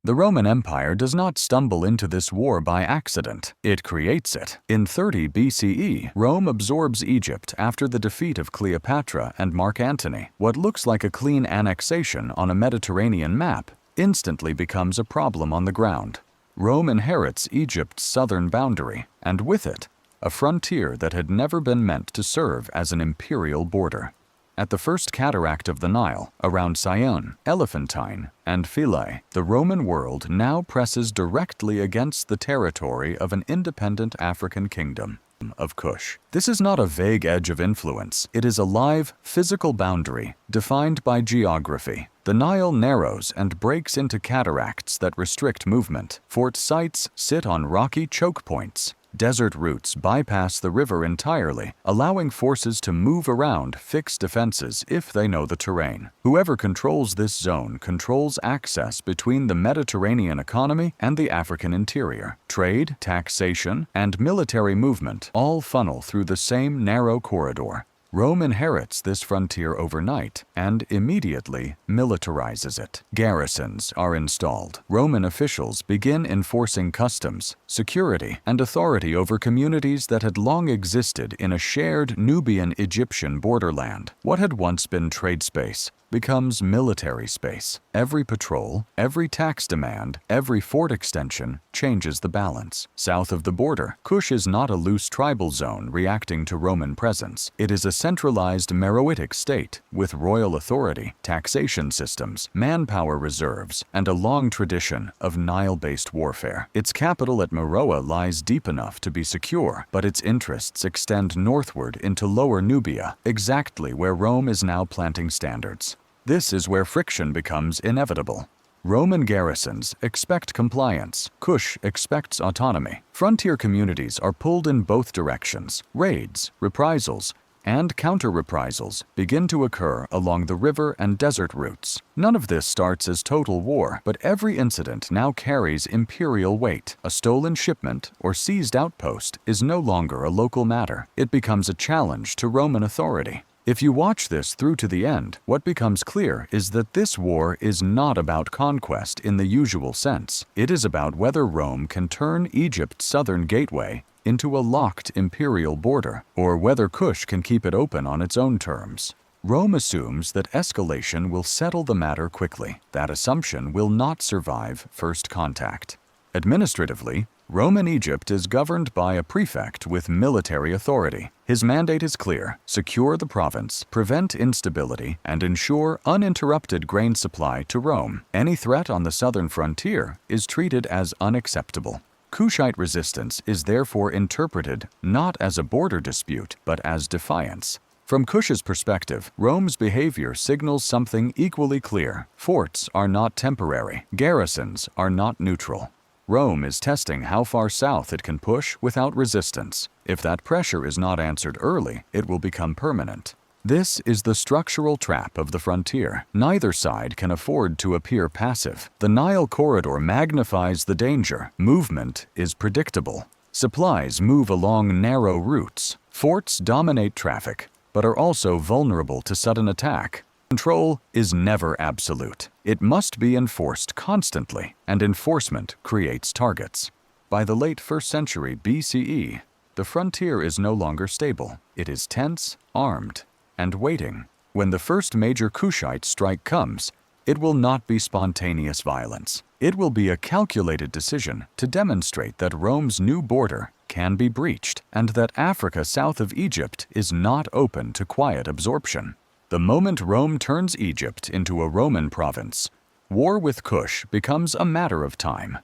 The Roman Empire does not stumble into this war by accident. It creates it. In 30 BCE, Rome absorbs Egypt after the defeat of Cleopatra and Mark Antony. What looks like a clean annexation on a Mediterranean map instantly becomes a problem on the ground. Rome inherits Egypt's southern boundary, and with it, a frontier that had never been meant to serve as an imperial border. At the first cataract of the Nile, around Syene, Elephantine, and Philae, the Roman world now presses directly against the territory of an independent African kingdom of Kush. This is not a vague edge of influence. It is a live, physical boundary defined by geography. The Nile narrows and breaks into cataracts that restrict movement. Fort sites sit on rocky choke points. Desert routes bypass the river entirely, allowing forces to move around fixed defenses if they know the terrain. Whoever controls this zone controls access between the Mediterranean economy and the African interior. Trade, taxation, and military movement all funnel through the same narrow corridor. Rome inherits this frontier overnight and immediately militarizes it. Garrisons are installed. Roman officials begin enforcing customs, security, and authority over communities that had long existed in a shared Nubian-Egyptian borderland. What had once been trade space becomes military space. Every patrol, every tax demand, every fort extension changes the balance. South of the border, Kush is not a loose tribal zone reacting to Roman presence. It is a centralized Meroitic state with royal authority, taxation systems, manpower reserves, and a long tradition of Nile-based warfare. Its capital at Meroe lies deep enough to be secure, but its interests extend northward into Lower Nubia, exactly where Rome is now planting standards. This is where friction becomes inevitable. Roman garrisons expect compliance. Kush expects autonomy. Frontier communities are pulled in both directions. Raids, reprisals, and counter-reprisals begin to occur along the river and desert routes. None of this starts as total war, but every incident now carries imperial weight. A stolen shipment or seized outpost is no longer a local matter. It becomes a challenge to Roman authority. If you watch this through to the end, what becomes clear is that this war is not about conquest in the usual sense. It is about whether Rome can turn Egypt's southern gateway into a locked imperial border, or whether Kush can keep it open on its own terms. Rome assumes that escalation will settle the matter quickly. That assumption will not survive first contact. Administratively, Roman Egypt is governed by a prefect with military authority. His mandate is clear: secure the province, prevent instability, and ensure uninterrupted grain supply to Rome. Any threat on the southern frontier is treated as unacceptable. Kushite resistance is therefore interpreted not as a border dispute, but as defiance. From Kush's perspective, Rome's behavior signals something equally clear. Forts are not temporary. Garrisons are not neutral. Rome is testing how far south it can push without resistance. If that pressure is not answered early, it will become permanent. This is the structural trap of the frontier. Neither side can afford to appear passive. The Nile corridor magnifies the danger. Movement is predictable. Supplies move along narrow routes. Forts dominate traffic, but are also vulnerable to sudden attack. Control is never absolute. It must be enforced constantly, and enforcement creates targets. By the late 1st century BCE, the frontier is no longer stable. It is tense, armed, and waiting. When the first major Kushite strike comes, it will not be spontaneous violence. It will be a calculated decision to demonstrate that Rome's new border can be breached, and that Africa south of Egypt is not open to quiet absorption. The moment Rome turns Egypt into a Roman province, war with Kush becomes a matter of time.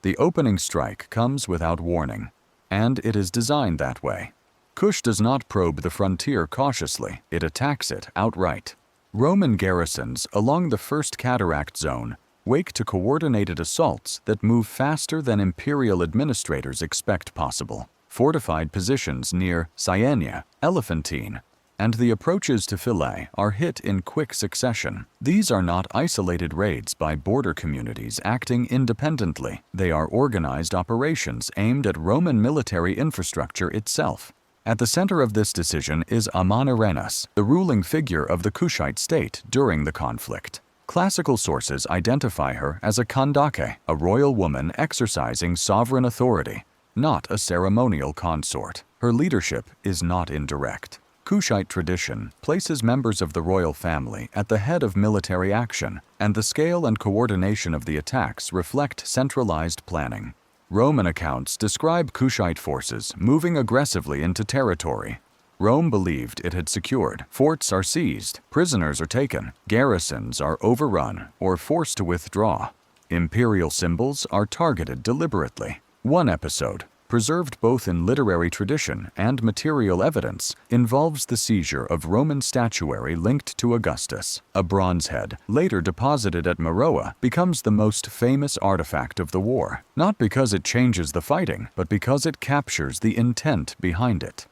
The opening strike comes without warning, and it is designed that way. Kush does not probe the frontier cautiously, it attacks it outright. Roman garrisons along the First Cataract Zone wake to coordinated assaults that move faster than imperial administrators expect possible. Fortified positions near Syene, Elephantine, and the approaches to Philae are hit in quick succession. These are not isolated raids by border communities acting independently. They are organized operations aimed at Roman military infrastructure itself. At the center of this decision is amanirenas, the ruling figure of the Kushite state during the conflict. Classical sources identify her as a kandake, a royal woman exercising sovereign authority, not a ceremonial consort. Her leadership is not indirect. Kushite tradition places members of the royal family at the head of military action, and the scale and coordination of the attacks reflect centralized planning. Roman accounts describe Kushite forces moving aggressively into territory. Rome believed it had secured. Forts are seized, prisoners are taken, garrisons are overrun or forced to withdraw. Imperial symbols are targeted deliberately. One episode, preserved both in literary tradition and material evidence, involves the seizure of Roman statuary linked to Augustus. A bronze head, later deposited at Meroe, becomes the most famous artifact of the war, not because it changes the fighting, but because it captures the intent behind it.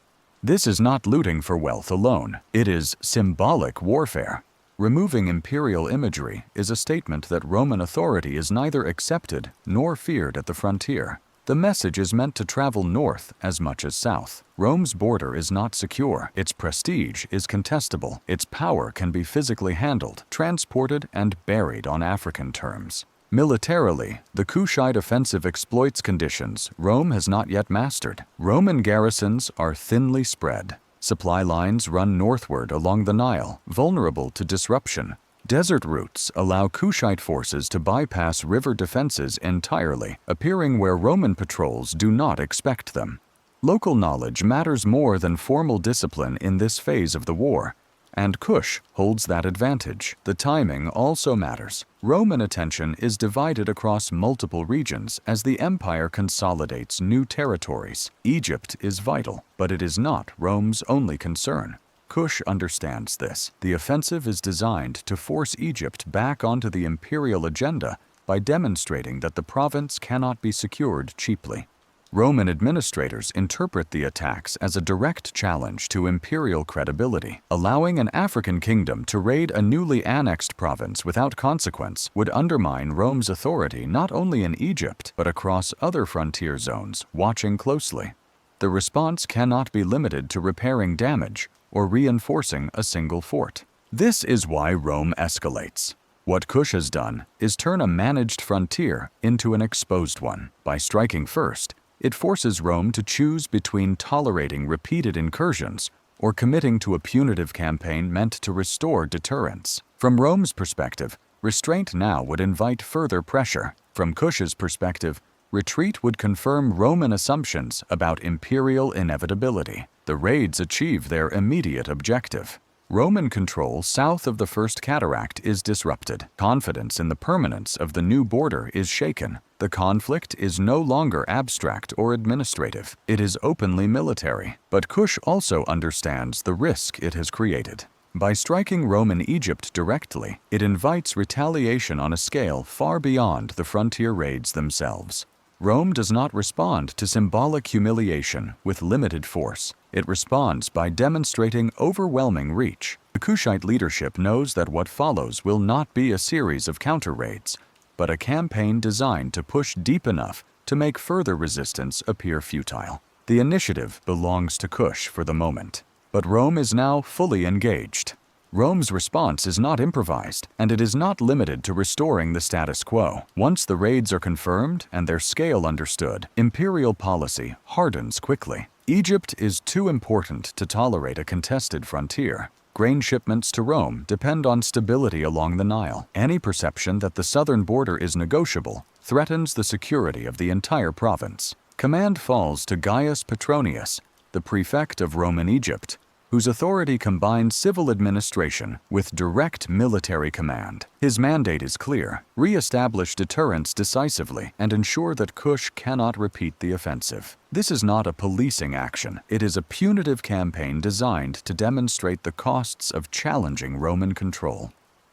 This is not looting for wealth alone. It is symbolic warfare. Removing imperial imagery is a statement that Roman authority is neither accepted nor feared at the frontier. The message is meant to travel north as much as south. Rome's border is not secure. Its prestige is contestable. Its power can be physically handled, transported, and buried on African terms. Militarily, the Kushite offensive exploits conditions Rome has not yet mastered. Roman garrisons are thinly spread. Supply lines run northward along the Nile, vulnerable to disruption. Desert routes allow Kushite forces to bypass river defenses entirely, appearing where Roman patrols do not expect them. Local knowledge matters more than formal discipline in this phase of the war, and Kush holds that advantage. The timing also matters. Roman attention is divided across multiple regions as the empire consolidates new territories. Egypt is vital, but it is not Rome's only concern. Kush understands this. The offensive is designed to force Egypt back onto the imperial agenda by demonstrating that the province cannot be secured cheaply. Roman administrators interpret the attacks as a direct challenge to imperial credibility. Allowing an African kingdom to raid a newly annexed province without consequence would undermine Rome's authority not only in Egypt, but across other frontier zones, watching closely. The response cannot be limited to repairing damage or reinforcing a single fort. This is why Rome escalates. What Kush has done is turn a managed frontier into an exposed one. By striking first, it forces Rome to choose between tolerating repeated incursions or committing to a punitive campaign meant to restore deterrence. From Rome's perspective, restraint now would invite further pressure. From Kush's perspective, retreat would confirm Roman assumptions about imperial inevitability. The raids achieve their immediate objective. Roman control south of the First Cataract is disrupted. Confidence in the permanence of the new border is shaken. The conflict is no longer abstract or administrative. It is openly military. But Kush also understands the risk it has created. By striking Roman Egypt directly, it invites retaliation on a scale far beyond the frontier raids themselves. Rome does not respond to symbolic humiliation with limited force. It responds by demonstrating overwhelming reach. The Kushite leadership knows that what follows will not be a series of counter-raids, but a campaign designed to push deep enough to make further resistance appear futile. The initiative belongs to Kush for the moment, but Rome is now fully engaged. Rome's response is not improvised, and it is not limited to restoring the status quo. Once the raids are confirmed and their scale understood, imperial policy hardens quickly. Egypt is too important to tolerate a contested frontier. Grain shipments to Rome depend on stability along the Nile. Any perception that the southern border is negotiable threatens the security of the entire province. Command falls to Gaius Petronius, the prefect of Roman Egypt, whose authority combines civil administration with direct military command. His mandate is clear: re-establish deterrence decisively and ensure that Kush cannot repeat the offensive. This is not a policing action. It is a punitive campaign designed to demonstrate the costs of challenging Roman control.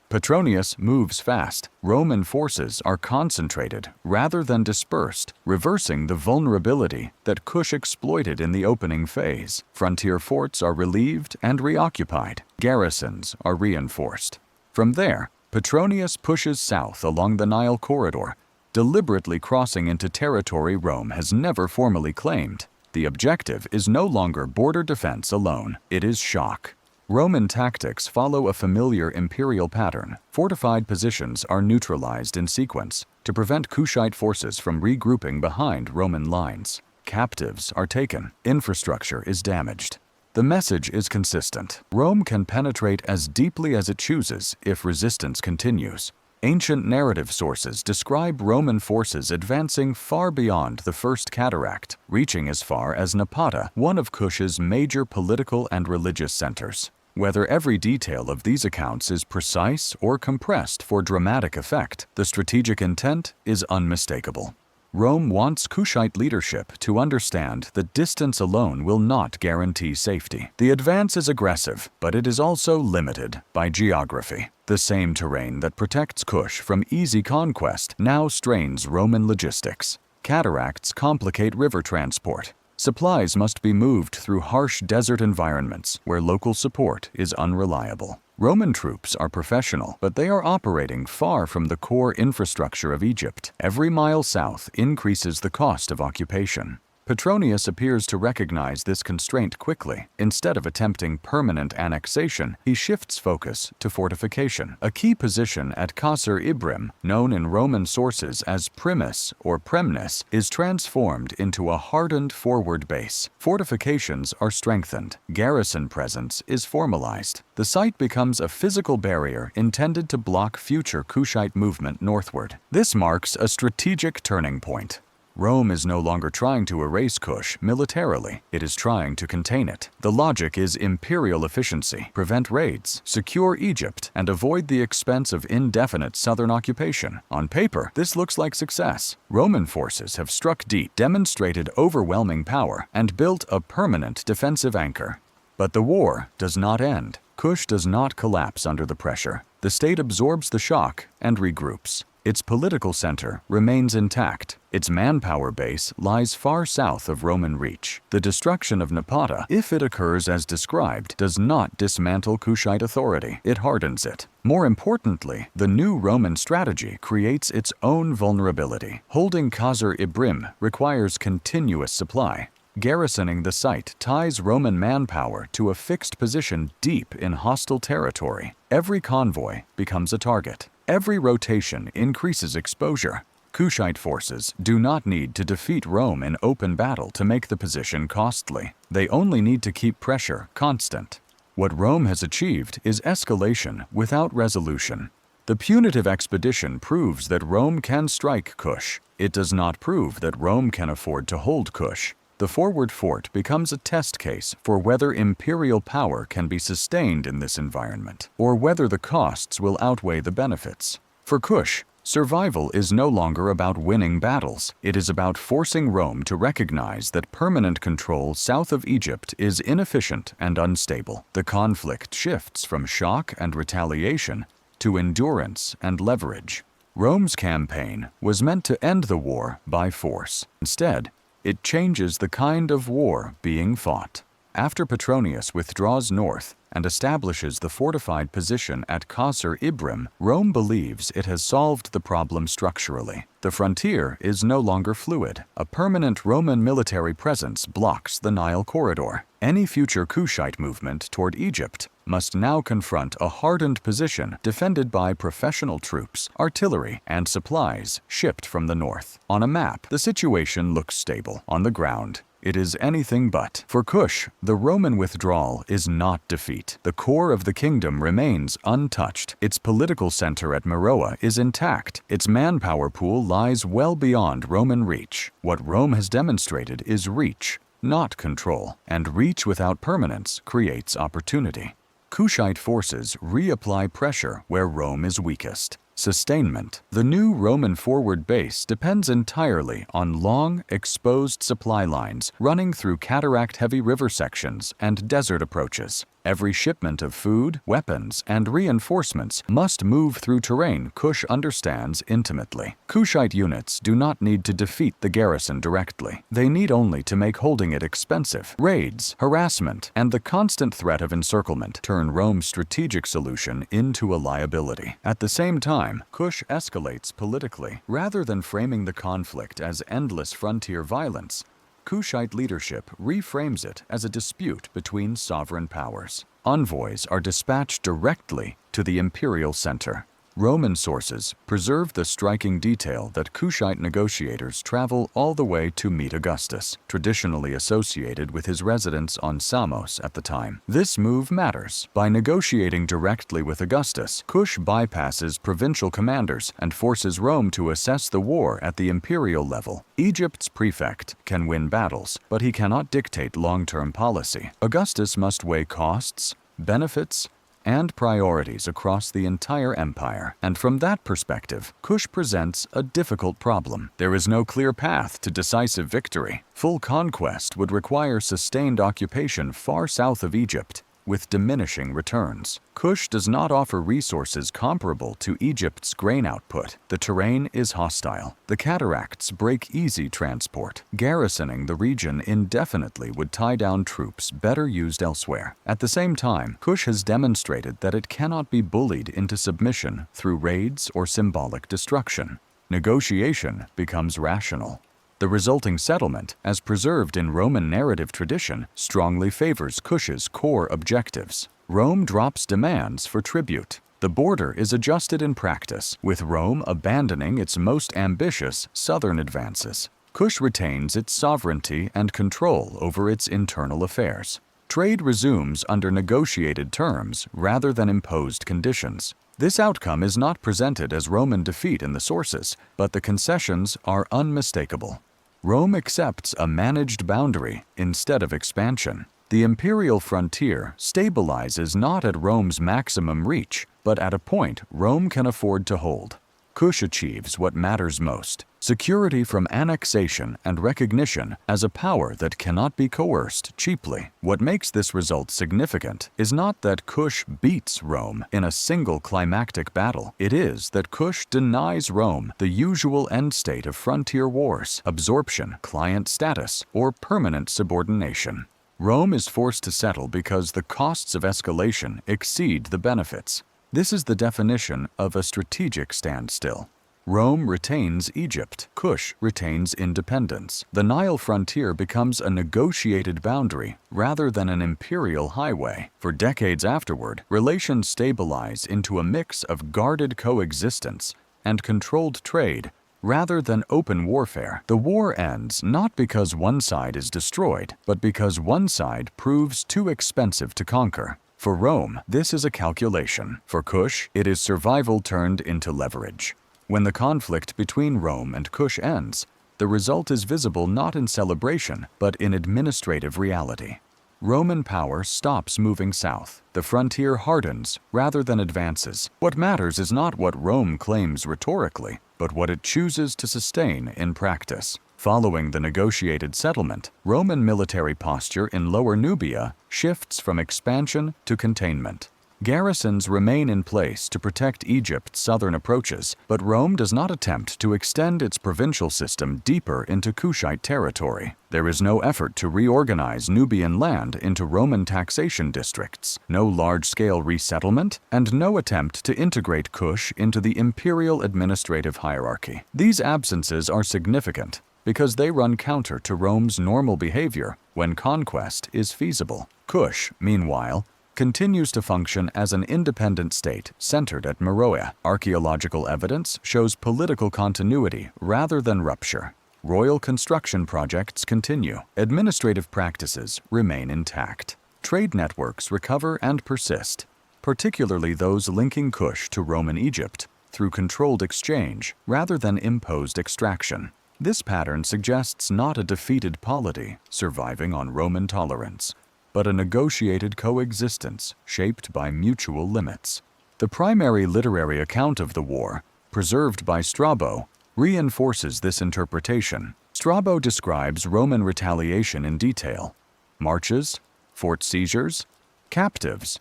Petronius moves fast. Roman forces are concentrated rather than dispersed, reversing the vulnerability that Kush exploited in the opening phase. Frontier forts are relieved and reoccupied. Garrisons are reinforced. From there, Petronius pushes south along the Nile corridor, deliberately crossing into territory Rome has never formally claimed. The objective is no longer border defense alone. It is shock. Roman tactics follow a familiar imperial pattern. Fortified positions are neutralized in sequence to prevent Kushite forces from regrouping behind Roman lines. Captives are taken. Infrastructure is damaged. The message is consistent. Rome can penetrate as deeply as it chooses if resistance continues. Ancient narrative sources describe Roman forces advancing far beyond the First Cataract, reaching as far as Napata, one of Kush's major political and religious centers. Whether every detail of these accounts is precise or compressed for dramatic effect, the strategic intent is unmistakable. Rome wants Kushite leadership to understand that distance alone will not guarantee safety. The advance is aggressive, but it is also limited by geography. The same terrain that protects Kush from easy conquest now strains Roman logistics. Cataracts complicate river transport. Supplies must be moved through harsh desert environments where local support is unreliable. Roman troops are professional, but they are operating far from the core infrastructure of Egypt. Every mile south increases the cost of occupation. Petronius appears to recognize this constraint quickly. Instead of attempting permanent annexation, he shifts focus to fortification. A key position at Qasr Ibrim, known in Roman sources as Primus or Premnis, is transformed into a hardened forward base. Fortifications are strengthened. Garrison presence is formalized. The site becomes a physical barrier intended to block future Kushite movement northward. This marks a strategic turning point. Rome is no longer trying to erase Kush militarily, it is trying to contain it. The logic is imperial efficiency, prevent raids, secure Egypt, and avoid the expense of indefinite southern occupation. On paper, this looks like success. Roman forces have struck deep, demonstrated overwhelming power, and built a permanent defensive anchor. But the war does not end. Kush does not collapse under the pressure. The state absorbs the shock and regroups. Its political center remains intact. Its manpower base lies far south of Roman reach. The destruction of Napata, if it occurs as described, does not dismantle Kushite authority. It hardens it. More importantly, the new Roman strategy creates its own vulnerability. Holding Qasr Ibrim requires continuous supply. Garrisoning the site ties Roman manpower to a fixed position deep in hostile territory. Every convoy becomes a target. Every rotation increases exposure. Kushite forces do not need to defeat Rome in open battle to make the position costly. They only need to keep pressure constant. What Rome has achieved is escalation without resolution. The punitive expedition proves that Rome can strike Kush. It does not prove that Rome can afford to hold Kush. The forward fort becomes a test case for whether imperial power can be sustained in this environment, or whether the costs will outweigh the benefits. For Kush, survival is no longer about winning battles. It is about forcing Rome to recognize that permanent control south of Egypt is inefficient and unstable. The conflict shifts from shock and retaliation to endurance and leverage. Rome's campaign was meant to end the war by force. Instead, it changes the kind of war being fought. After Petronius withdraws north and establishes the fortified position at Qasr Ibrim, Rome believes it has solved the problem structurally. The frontier is no longer fluid. A permanent Roman military presence blocks the Nile corridor. Any future Kushite movement toward Egypt must now confront a hardened position defended by professional troops, artillery, and supplies shipped from the north. On a map, the situation looks stable. On the ground, it is anything but. For Kush, the Roman withdrawal is not defeat. The core of the kingdom remains untouched. Its political center at Meroe is intact. Its manpower pool lies well beyond Roman reach. What Rome has demonstrated is reach, not control, and reach without permanence creates opportunity. Kushite forces reapply pressure where Rome is weakest. Sustainment. The new Roman forward base depends entirely on long, exposed supply lines running through cataract-heavy river sections and desert approaches. Every shipment of food, weapons, and reinforcements must move through terrain Kush understands intimately. Kushite units do not need to defeat the garrison directly. They need only to make holding it expensive. Raids, harassment, and the constant threat of encirclement turn Rome's strategic solution into a liability. At the same time, Kush escalates politically. Rather than framing the conflict as endless frontier violence, Kushite leadership reframes it as a dispute between sovereign powers. Envoys are dispatched directly to the imperial center. Roman sources preserve the striking detail that Kushite negotiators travel all the way to meet Augustus, traditionally associated with his residence on Samos at the time. This move matters. By negotiating directly with Augustus, Kush bypasses provincial commanders and forces Rome to assess the war at the imperial level. Egypt's prefect can win battles, but he cannot dictate long-term policy. Augustus must weigh costs, benefits, and priorities across the entire empire. And from that perspective, Kush presents a difficult problem. There is no clear path to decisive victory. Full conquest would require sustained occupation far south of Egypt, with diminishing returns. Kush does not offer resources comparable to Egypt's grain output. The terrain is hostile. The cataracts break easy transport. Garrisoning the region indefinitely would tie down troops better used elsewhere. At the same time, Kush has demonstrated that it cannot be bullied into submission through raids or symbolic destruction. Negotiation becomes rational. The resulting settlement, as preserved in Roman narrative tradition, strongly favors Kush's core objectives. Rome drops demands for tribute. The border is adjusted in practice, with Rome abandoning its most ambitious southern advances. Kush retains its sovereignty and control over its internal affairs. Trade resumes under negotiated terms rather than imposed conditions. This outcome is not presented as Roman defeat in the sources, but the concessions are unmistakable. Rome accepts a managed boundary instead of expansion. The imperial frontier stabilizes not at Rome's maximum reach, but at a point Rome can afford to hold. Kush achieves what matters most: security from annexation and recognition as a power that cannot be coerced cheaply. What makes this result significant is not that Kush beats Rome in a single climactic battle. It is that Kush denies Rome the usual end state of frontier wars: absorption, client status, or permanent subordination. Rome is forced to settle because the costs of escalation exceed the benefits. This is the definition of a strategic standstill. Rome retains Egypt. Kush retains independence. The Nile frontier becomes a negotiated boundary rather than an imperial highway. For decades afterward, relations stabilize into a mix of guarded coexistence and controlled trade rather than open warfare. The war ends not because one side is destroyed, but because one side proves too expensive to conquer. For Rome, this is a calculation. For Kush, it is survival turned into leverage. When the conflict between Rome and Kush ends, the result is visible not in celebration, but in administrative reality. Roman power stops moving south. The frontier hardens rather than advances. What matters is not what Rome claims rhetorically, but what it chooses to sustain in practice. Following the negotiated settlement, Roman military posture in Lower Nubia shifts from expansion to containment. Garrisons remain in place to protect Egypt's southern approaches, but Rome does not attempt to extend its provincial system deeper into Kushite territory. There is no effort to reorganize Nubian land into Roman taxation districts, no large-scale resettlement, and no attempt to integrate Kush into the imperial administrative hierarchy. These absences are significant because they run counter to Rome's normal behavior when conquest is feasible. Kush, meanwhile, continues to function as an independent state centered at Meroe. Archaeological evidence shows political continuity rather than rupture. Royal construction projects continue. Administrative practices remain intact. Trade networks recover and persist, particularly those linking Kush to Roman Egypt through controlled exchange rather than imposed extraction. This pattern suggests not a defeated polity surviving on Roman tolerance, but a negotiated coexistence shaped by mutual limits. The primary literary account of the war, preserved by Strabo, reinforces this interpretation. Strabo describes Roman retaliation in detail: marches, fort seizures, captives.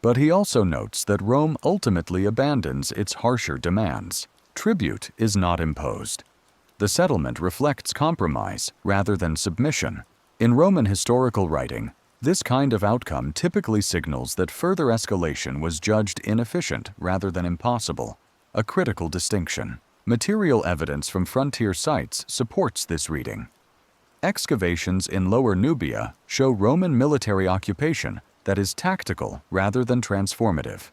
But he also notes that Rome ultimately abandons its harsher demands. Tribute is not imposed. The settlement reflects compromise rather than submission. In Roman historical writing, this kind of outcome typically signals that further escalation was judged inefficient rather than impossible, a critical distinction. Material evidence from frontier sites supports this reading. Excavations in Lower Nubia show Roman military occupation that is tactical rather than transformative.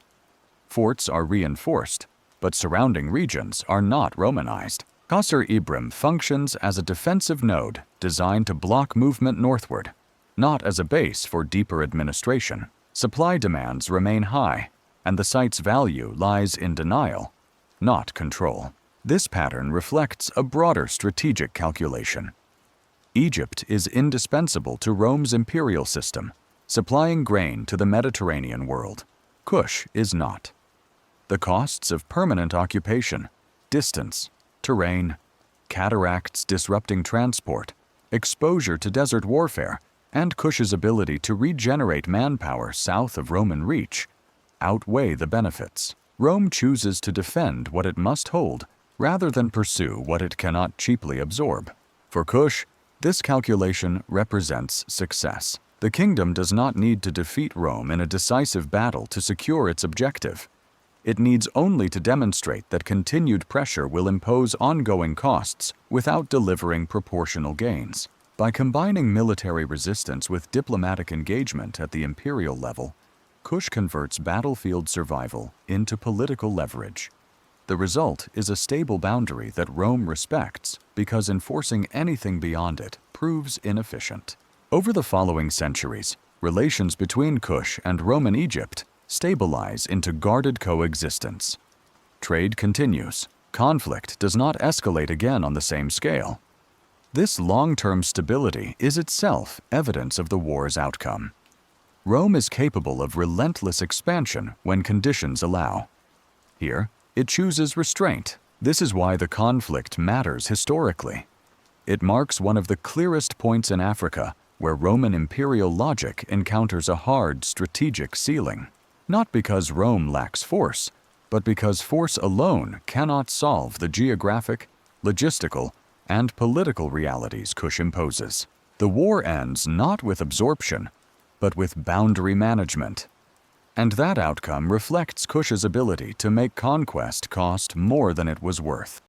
Forts are reinforced, but surrounding regions are not Romanized. Qasr Ibrim functions as a defensive node designed to block movement northward, not as a base for deeper administration. Supply demands remain high, and the site's value lies in denial, not control. This pattern reflects a broader strategic calculation. Egypt is indispensable to Rome's imperial system, supplying grain to the Mediterranean world. Kush is not. The costs of permanent occupation, distance, terrain, cataracts disrupting transport, exposure to desert warfare, and Kush's ability to regenerate manpower south of Roman reach outweigh the benefits. Rome chooses to defend what it must hold rather than pursue what it cannot cheaply absorb. For Kush, this calculation represents success. The kingdom does not need to defeat Rome in a decisive battle to secure its objective. It needs only to demonstrate that continued pressure will impose ongoing costs without delivering proportional gains. By combining military resistance with diplomatic engagement at the imperial level, Kush converts battlefield survival into political leverage. The result is a stable boundary that Rome respects because enforcing anything beyond it proves inefficient. Over the following centuries, relations between Kush and Roman Egypt stabilize into guarded coexistence. Trade continues. Conflict does not escalate again on the same scale. This long-term stability is itself evidence of the war's outcome. Rome is capable of relentless expansion when conditions allow. Here, it chooses restraint. This is why the conflict matters historically. It marks one of the clearest points in Africa where Roman imperial logic encounters a hard strategic ceiling. Not because Rome lacks force, but because force alone cannot solve the geographic, logistical, and political realities Kush imposes. The war ends not with absorption, but with boundary management. And that outcome reflects Kush's ability to make conquest cost more than it was worth.